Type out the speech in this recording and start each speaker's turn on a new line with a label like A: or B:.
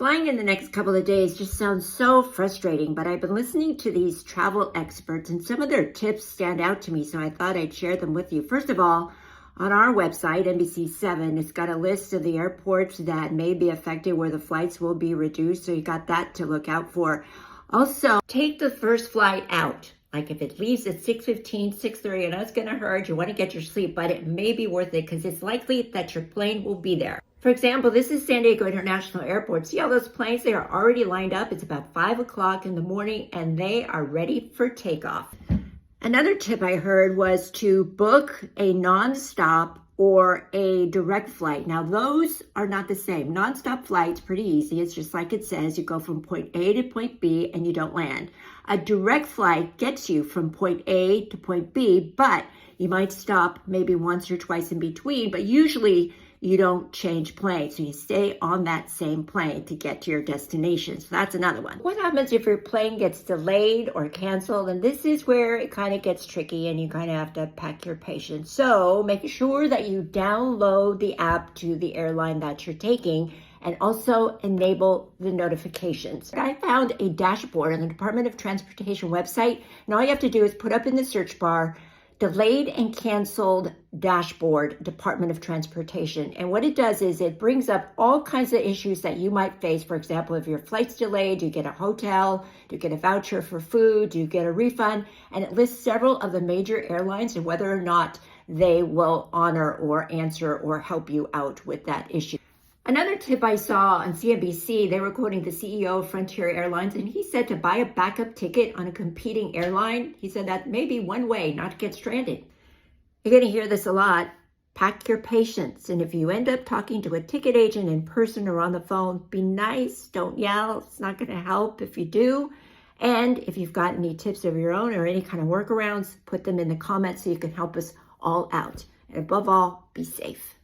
A: Flying in the next couple of days just sounds so frustrating, but I've been listening to these travel experts and some of their tips stand out to me, so I thought I'd share them with you. First of all, on our website, NBC7, it's got a list of the airports that may be affected where the flights will be reduced, so you got that to look out for. Also, take the first flight out. Like if it leaves at 6:15, 6:30, and that's going to hurt, you want to get your sleep, but it may be worth it because it's likely that your plane will be there. For example, this is San Diego International Airport. See all those planes? They are already lined up. It's about 5 o'clock in the morning and they are ready for takeoff. Another tip I heard was to book a nonstop or a direct flight. Now, those are not the same. Nonstop flight's pretty easy. It's just like it says, you go from point A to point B and you don't land. A direct flight gets you from point A to point B, but you might stop maybe once or twice in between, but usually you don't change planes. So you stay on that same plane to get to your destination. So that's another one. What happens if your plane gets delayed or canceled? And this is where it kind of gets tricky and you kind of have to pack your patience. So make sure that you download the app to the airline that you're taking and also enable the notifications. I found a dashboard on the Department of Transportation website, and all you have to do is put up in the search bar, delayed and canceled dashboard, Department of Transportation. And what it does is it brings up all kinds of issues that you might face. For example, if your flight's delayed, do you get a hotel? Do you get a voucher for food? Do you get a refund? And it lists several of the major airlines and whether or not they will honor or answer or help you out with that issue. Another tip I saw on CNBC, they were quoting the CEO of Frontier Airlines, and he said to buy a backup ticket on a competing airline. He said that may be one way not to get stranded. You're going to hear this a lot. Pack your patience. And if you end up talking to a ticket agent in person or on the phone, be nice. Don't yell. It's not going to help if you do. And if you've got any tips of your own or any kind of workarounds, put them in the comments so you can help us all out. And above all, be safe.